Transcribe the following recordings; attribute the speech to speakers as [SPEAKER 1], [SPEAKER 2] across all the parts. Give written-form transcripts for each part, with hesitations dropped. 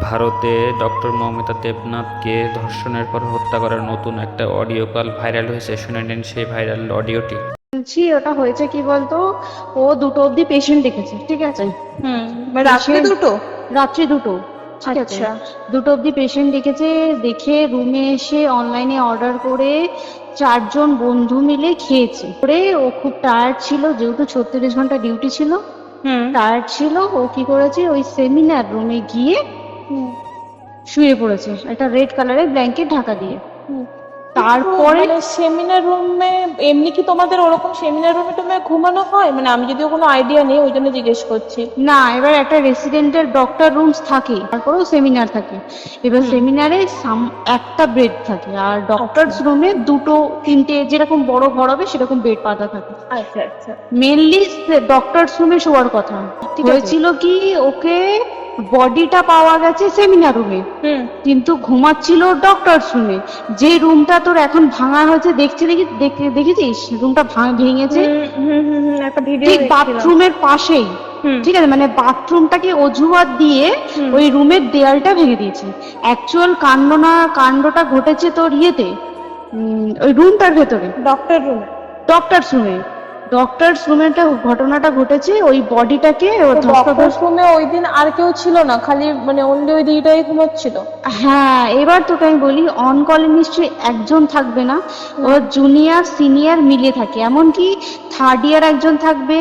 [SPEAKER 1] ভারতে ডক্টর মৌমিতা দেবনাথকে ধর্ষণের পর হত্যা করার নতুন একটা অডিও কল ভাইরাল হয়েছে। শুনে নিন সেই ভাইরাল অডিওটি।
[SPEAKER 2] বলছি ওটা হয়েছে কি বলতো, ও 2টো অবধি পেশেন্ট দেখেছে, ঠিক আছে?
[SPEAKER 3] মানে রাত্রে দুটো?
[SPEAKER 2] রাত্রি 2টো, ঠিক আছে।
[SPEAKER 3] আচ্ছা।
[SPEAKER 2] 2টো অবধি পেশেন্ট দেখেছে, দেখে রুমে এসে অনলাইনে অর্ডার করে 4জন বন্ধু মিলে খেয়েছে। করে ও খুব টায়ার্ড ছিল, যেহেতু 36 ঘন্টা ডিউটি ছিল, টায়ার্ড ছিল। ও কি করেছে, ওই সেমিনার রুমে গিয়ে শুয়ে পড়েছে একটা রেড কালারের ব্ল্যাঙ্কেট ঢাকা দিয়ে। তারপরে
[SPEAKER 3] মানে সেমিনার রুমে এমনি কি তোমাদের ওরকম সেমিনার রুমে টুমে ঘুমানো হয়? মানে আমি যদিও কোনো আইডিয়া নেই, ওই জন্য জিজ্ঞেস করছি।
[SPEAKER 2] না, এবার একটা রেসিডেন্টের ডক্টর রুমস থাকে, তারপরেও সেমিনার থাকে। এবার সেমিনারে একটা বেড থাকে, আর ডক্টরস রুমে 2-3টে, যেরকম বড় ঘর হবে সেরকম বেড পাতা থাকে।
[SPEAKER 3] আচ্ছা আচ্ছা।
[SPEAKER 2] মেনলি ডক্টরস রুমে শোয়ার কথা। হয়েছিল কি, ওকে বডিটা পাওয়া গেছে সেমিনার রুমে, কিন্তু ঘুমাচ্ছিল ডক্টরস রুমে। যে রুমটা তোর এখন ভাঙা হয়েছে, দেখেছিস রুমটা ভেঙেছে
[SPEAKER 3] একটা ভিডিও
[SPEAKER 2] ঠিক বাথরুমের পাশেই, ঠিক আছে? মানে বাথরুমটাকে অজুহাত দিয়ে ওই রুমের দেয়ালটা ভেঙে দিয়েছে। অ্যাকচুয়াল কাণ্ডটা ঘটেছে তোর ইয়েতে, ওই রুমটার ভেতরে, ডক্টরস রুমে। ডক্টরস রুমে ঘটনাটা ঘটেছে। ওই বডিটাকে
[SPEAKER 3] রুমে ওই দিন আর কেউ ছিল না, খালি মানে অনলি ওই দিকটাই ঘুমোচ্ছিল?
[SPEAKER 2] হ্যাঁ, এবার তোকে আমি বলি, অন কলে নিশ্চয়ই একজন থাকবে না, ওর জুনিয়র সিনিয়র মিলে থাকে। এমনকি থার্ড ইয়ার একজন থাকবে,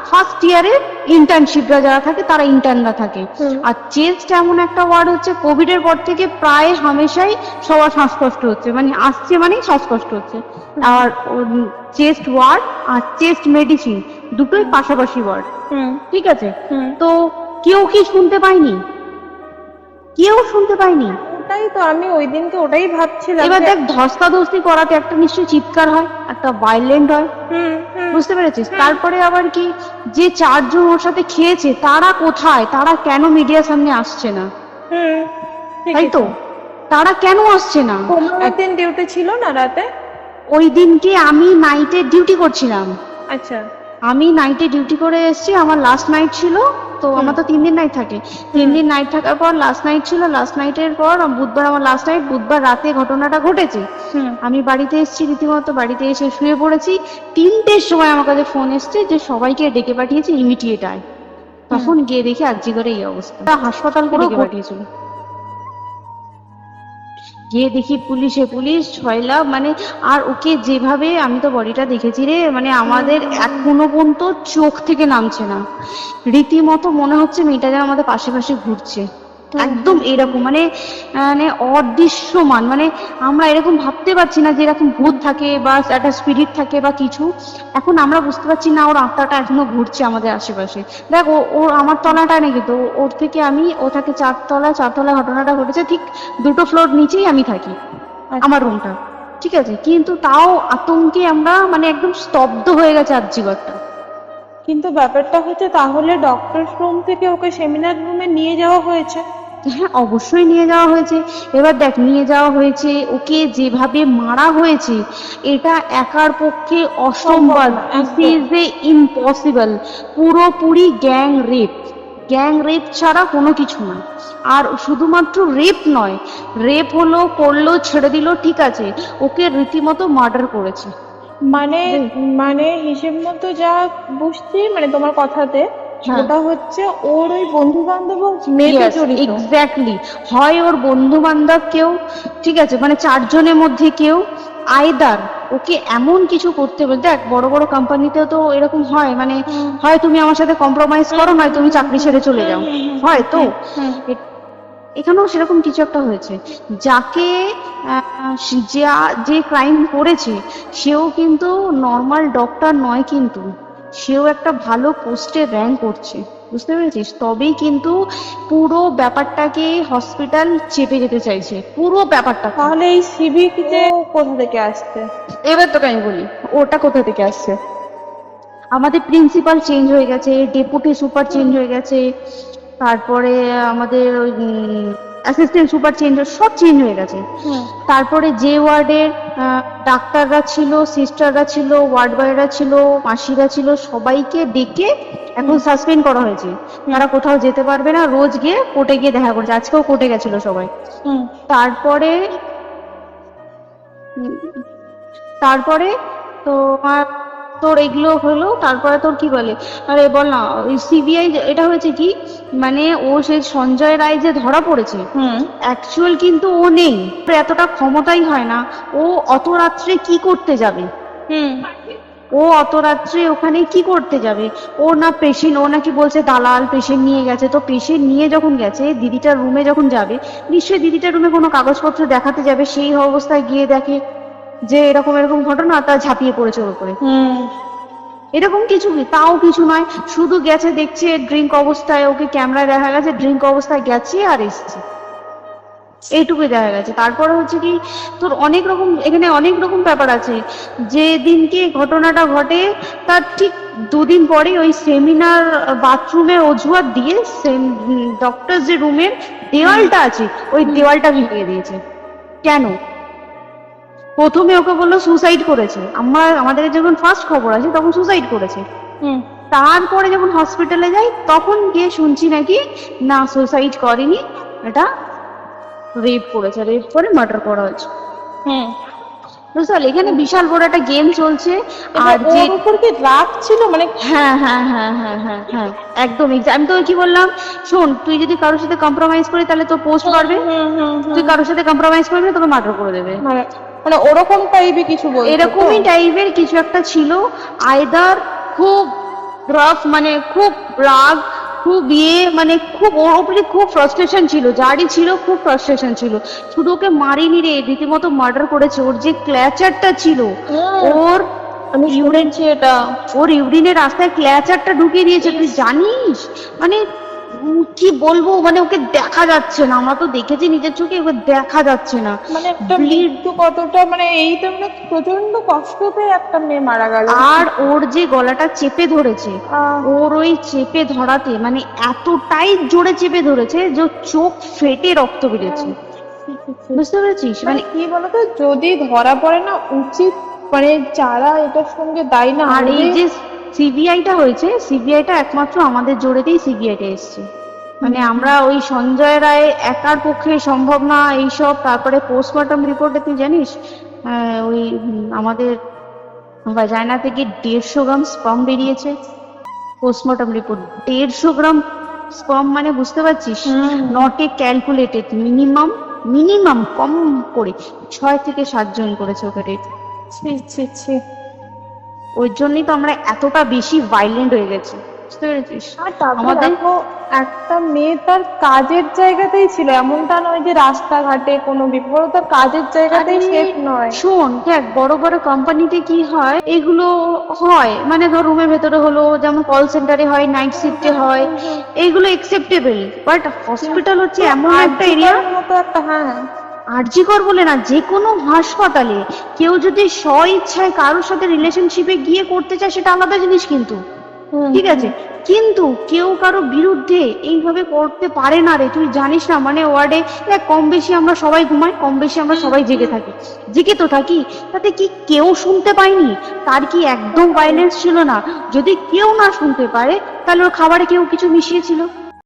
[SPEAKER 2] ফার্স্ট ইয়ারে ইন্টার্নশিপরা যারা থাকে তারা ইন্টার্নরা থাকে। আর চেস্ট এমন একটা ওয়ার্ড হচ্ছে, কোভিড এর পর থেকে প্রায় হামেশাই সবার শ্বাসকষ্ট হচ্ছে, মানে আসছে মানেই শ্বাসকষ্ট হচ্ছে। আর চেস্ট ওয়ার্ড আর চেস্ট মেডিসিন দুটোই পাশাপাশি ওয়ার্ড, ঠিক আছে? তো কেউ কি শুনতে পায়নি? কেউ শুনতে পায়নি।
[SPEAKER 3] ওটাই তো আমি ওই দিনকে ওটাই ভাবছিলাম।
[SPEAKER 2] এবার দেখ, ধস্তাধস্তি করাতে একটা নিশ্চয়ই চিৎকার হয়, একটা ভায়োলেন্ট হয়, বুঝতে পেরেছিস? তারপরে আবার কি, যে 4জন ওর সাথে খেয়েছে তারা কোথায়, তারা কেন মিডিয়ার সামনে আসছে না? তাই তো, তারা কেন আসছে না?
[SPEAKER 3] দিন ডিউটি ছিল না রাতে?
[SPEAKER 2] ওই দিনকে আমি নাইটে ডিউটি করছিলাম।
[SPEAKER 3] আচ্ছা।
[SPEAKER 2] আমি নাইটে ডিউটি করে এসেছি, আমার লাস্ট নাইট ছিল। তো আমার তো 3 দিন নাইট থাকে, 3 দিন নাইট থাকার পর লাস্ট নাইট ছিল। লাস্ট নাইটের পর বুধবার আমার লাস্ট নাইট। বুধবার রাতে ঘটনাটা ঘটেছে। আমি বাড়িতে এসেছি, রীতিমতো বাড়িতে এসে শুয়ে পড়েছি। 3টের সময় আমার কাছে ফোন এসছে যে সবাইকে ডেকে পাঠিয়েছে, ইমিডিয়েট আয়। তখন গিয়ে দেখি আরজিকরে এই অবস্থা, হাসপাতালকে ডেকে পাঠিয়েছিল। গিয়ে দেখি পুলিশ ছয়লাভ, মানে। আর ওকে যেভাবে, আমি তো বডিটা দেখেছি রে, মানে আমাদের এখনো পর্যন্ত চোখ থেকে নামছে না। রীতিমতো মনে হচ্ছে মেয়েটা যেন আমাদের পাশে পাশে ঘুরছে, একদম এরকম, মানে মানে অদৃশ্যমান। মানে আমরা এরকম ভাবতে পারছি না যে এরকম ভূত থাকে বা একটা স্পিরিট থাকে বা কিছু। এখন আমরা বুঝতে পারছি না ওর আত্মাটা এখনো ঘুরছে আমাদের আশেপাশে। দেখ, ওর আমার তলাটা নেই, কিন্তু ওর থেকে ও থাকে 4তলায় ঘটনাটা ঘটেছে। ঠিক 2টো ফ্লোর নিচেই আমি থাকি, আমার রুমটা, ঠিক আছে? কিন্তু তাও আতঙ্কে আমরা মানে একদম স্তব্ধ হয়ে গেছে আরজিকরটা।
[SPEAKER 3] কিন্তু ব্যাপারটা হচ্ছে, তাহলে ডক্টর রুম থেকে ওকে সেমিনার রুমে নিয়ে যাওয়া হয়েছে?
[SPEAKER 2] হ্যাঁ, অবশ্যই নিয়ে যাওয়া হয়েছে। এবার দেখ, নিয়ে যাওয়া হয়েছে, ওকে যেভাবে মারা হয়েছে এটা একার পক্ষে অসম্ভব, ইম্পসিবল। পুরোপুরি গ্যাং রেপ ছাড়া কোনো কিছু না। আর শুধুমাত্র রেপ নয়, রেপ হলো, করলো, ছেড়ে দিল, ঠিক আছে, ওকে রীতিমতো মার্ডার করেছে।
[SPEAKER 3] মানে মানে হিসেব মতো যা বুঝছি, মানে তোমার কথাতে, ওটা হচ্ছে ওর ওই বন্ধু বান্ধব মেয়েটা জড়িত।
[SPEAKER 2] এক্স্যাক্টলি, হয় ওর বন্ধু বান্ধব কেউ, ঠিক আছে, মানে 4জনের মধ্যে কেউ, আইদার ওকে এমন কিছু করতে বলতে। দেখ, বড় বড় কোম্পানিতেও তো এরকম হয়, মানে হয় তুমি আমার সাথে কম্প্রোমাইজ করো, নয় তুমি চাকরি ছেড়ে চলে যাও, হয় তো। এখানেও সেরকম কিছু একটা হয়েছে। যাকে যে ক্রাইম করেছে সেও কিন্তু নর্মাল ডক্টর নয়, কিন্তু সেও একটা ভালো পোস্টে র্যাঙ্ক করছে, বুঝতে পেরেছিস? তবেই কিন্তু পুরো ব্যাপারটাকে হসপিটাল চেপে যেতে চাইছে, পুরো ব্যাপারটা।
[SPEAKER 3] তাহলে এই সিভিকতে কোথা থেকে আসছে?
[SPEAKER 2] এবার তোকে আমি বলি ওটা কোথা থেকে আসছে। আমাদের প্রিন্সিপাল চেঞ্জ হয়ে গেছে, ডেপুটি সুপার চেঞ্জ হয়ে গেছে, তারপরে আমাদের ওই অ্যাসিস্ট্যান্ট সুপার চেঞ্জ, সব চেঞ্জ হয়ে গেছে।
[SPEAKER 3] হুম
[SPEAKER 2] তারপরে যে ওয়ার্ডের ডাক্তাররা ছিল, সিস্টাররা ছিল, ওয়ার্ড বয়রা ছিল, মাসিরা ছিল, সবাইকে ডেকে এখন সাসপেন্ড করা হয়েছে। তারা কোথাও যেতে পারবে না, রোজ গিয়ে কোর্টে গিয়ে দেখা করছে। আজকেও কোর্টে গেছিল সবাই।
[SPEAKER 3] হুম
[SPEAKER 2] তারপরে তারপরে তো তোর এগুলো হলো, তারপরে তোর কি বলে, আরে বল না, ওই সিবিআই এটা হয়েছে কি, মানে ও সেই সঞ্জয় রায় যে ধরা পড়েছে,
[SPEAKER 3] হুম
[SPEAKER 2] অ্যাকচুয়াল কিন্তু ও নেই, ওর এতটা ক্ষমতাই হয় না। ও অত রাত্রে কি করতে যাবে?
[SPEAKER 3] হুম
[SPEAKER 2] ও অত রাত্রে ওখানে কি করতে যাবে? ও না পেশেন্ট, ও নাকি বলছে দালাল পেশেন্ট নিয়ে গেছে। তো পেশেন্ট নিয়ে যখন গেছে, দিদিটার রুমে যখন যাবে, নিশ্চয়ই দিদিটার রুমে কোনো কাগজপত্র দেখাতে যাবে। সেই অবস্থায় গিয়ে দেখে যে এরকম এরকম ঘটনা, তা ঝাঁপিয়ে পড়েছে ওর উপরে।
[SPEAKER 3] হুম
[SPEAKER 2] এরকম কিছু কি, তাও কিছু নয়, শুধু গেছে দেখছে ড্রিঙ্ক অবস্থায়, ওকে ক্যামেরায় দেখা গেছে ড্রিঙ্ক অবস্থায় গেছে আর এসছে, এইটুকুই দেখা গেছে। তারপরে হচ্ছে কি, তোর অনেক রকম এখানে অনেক রকম ব্যাপার আছে। যে দিনকে ঘটনাটা ঘটে তার ঠিক দুদিন পরে ওই সেমিনার বাথরুমের অজুহাত দিয়ে ডক্টর যে রুমের দেওয়ালটা আছে, ওই দেওয়ালটা ভেঙে দিয়েছে। কেন? প্রথমে ওকে বললো সুসাইড করেছে, আমাদের যখন ফার্স্ট খবর আছে তখন সুসাইড করেছে।
[SPEAKER 3] হুম
[SPEAKER 2] তারপরে যখন হসপিটালে যাই তখন গিয়ে শুনছি নাকি না, সুসাইড করেনি, এটা রেপ করেছে, রেপ করে মার্ডার করা হয়েছে।
[SPEAKER 3] হুম
[SPEAKER 2] বুঝতে পারলি, এখানে বিশাল বড় একটা গেম চলছে। আর
[SPEAKER 3] আর
[SPEAKER 2] যে
[SPEAKER 3] ওর উপর কি রাগ ছিল মানে?
[SPEAKER 2] হ্যাঁ হ্যাঁ হ্যাঁ হ্যাঁ হ্যাঁ হ্যাঁ একদম আমি তোকে কি বললাম, শোন, তুই যদি কারোর সাথে কম্প্রোমাইজ করি তাহলে তোর পোস্ট করবে,
[SPEAKER 3] হুম হুম হুম
[SPEAKER 2] তুই কারোর সাথে কম্প্রোমাইজ করবি না, তোকে মার্ডার করে দেবে।
[SPEAKER 3] মানে মানে ওরকম টাইপের কিছু বলছো তো?
[SPEAKER 2] এরকমই টাইপের কিছু একটা ছিল। আইদার খুব রাফ, মানে খুব রাগ, খুব মানে খুব ওর উপরে খুব ফ্রাস্ট্রেশন ছিল, যারই ছিল খুব ফ্রাস্ট্রেশন ছিল। শুধু ওকে মারিনি রে, রীতিমতো মার্ডার করেছে। ওর যে ক্ল্যাচারটা ছিল, ওর
[SPEAKER 3] আমি শুনেছি এটা।
[SPEAKER 2] ওর ইউরিনের রাস্তায় ক্ল্যাচারটা ঢুকিয়ে দিয়েছে, তুই জানিস? মানে কি বলবো, মানে ওকে দেখা যাচ্ছে না, আমরা তো দেখেছি নিজের চোখে, ওকে দেখা যাচ্ছে না।
[SPEAKER 3] মানে একটা মৃত্যু কতটা, মানে এই তো মানে প্রচন্ড কষ্ট পেয়ে একটা মেয়ে মারা গেল।
[SPEAKER 2] আর ওর যে গলাটা চেপে ধরেছে,
[SPEAKER 3] আহ,
[SPEAKER 2] ওর ওই চেপে ধরাতে মানে এতটাই জোরে চেপে ধরেছে যে ওর চোখ ফেটে রক্ত বেরিয়েছে। বুঝতে পেরেছিস?
[SPEAKER 3] মানে
[SPEAKER 2] মানে
[SPEAKER 3] কি বলতো, যদি ধরা পড়ে না, উচিত মানে যারা এটার সঙ্গে দায়ী না,
[SPEAKER 2] আর এই যে সিবিআইটা হয়েছে, সিবিআইটা একমাত্র আমাদের জোরেতেই সিবিআইটা এসছে। মানে আমরা ওই সঞ্জয় রায় একার পক্ষে সম্ভব না এইসব। তারপরে পোস্টমর্টম রিপোর্টে তুই জানিস ওই আমাদের ভাজাইনা থেকে 150 গ্রাম স্পার্ম বেরিয়েছে। পোস্টমর্টম রিপোর্ট 150 গ্রাম স্পার্ম, মানে বুঝতে পারছিস? নট এ ক্যালকুলেটেড, মিনিমাম কম করে 6 থেকে 7 জন করেছে ওকে রেপ।
[SPEAKER 3] ছি ছি ছি।
[SPEAKER 2] ওই জন্যই তো আমরা এতটা বেশি ভাইলেন্ট হয়ে গেছি, বুঝতে পেরেছিস?
[SPEAKER 3] আর তারপর
[SPEAKER 2] আমাদের
[SPEAKER 3] দেখো, একটা মেয়ে তার কাজের জায়গাতেই ছিল, এমনটা নয় যে রাস্তাঘাটে কোনো বিপদ, তার কাজের জায়গাতেই সেফ নয়।
[SPEAKER 2] শোন, দেখ বড় বড় কোম্পানিতে কি হয়, এগুলো হয়, মানে ধর রুমের ভেতরে হলো, যেমন কল সেন্টারে হয়, নাইট শিফটে হয়, এইগুলো একসেপ্টেবল। বাট হসপিটাল হচ্ছে এমন একটা এরিয়া,
[SPEAKER 3] মতো একটা, হ্যাঁ
[SPEAKER 2] আরজিকর বলে না, যে কোনো হাসপাতালে কেউ যদি স্ব ইচ্ছায় কারোর সাথে রিলেশনশিপে গিয়ে করতে চায় সেটা আলাদা জিনিস, কিন্তু ঠিক আছে, কিন্তু কেউ কারো বিরুদ্ধে এইভাবে করতে পারে না রে। তুই জানিস না, মানে ওয়ার্ডে কম বেশি আমরা সবাই ঘুমাই, কম বেশি আমরা সবাই জেগে থাকি, জেগে তো থাকি, তাতে কি কেউ শুনতে পায়নি? তার কি একদম ভাইলেন্স ছিল না? যদি কেউ না শুনতে পারে তাহলে ওর খাবারে কেউ কিছু মিশিয়েছিল,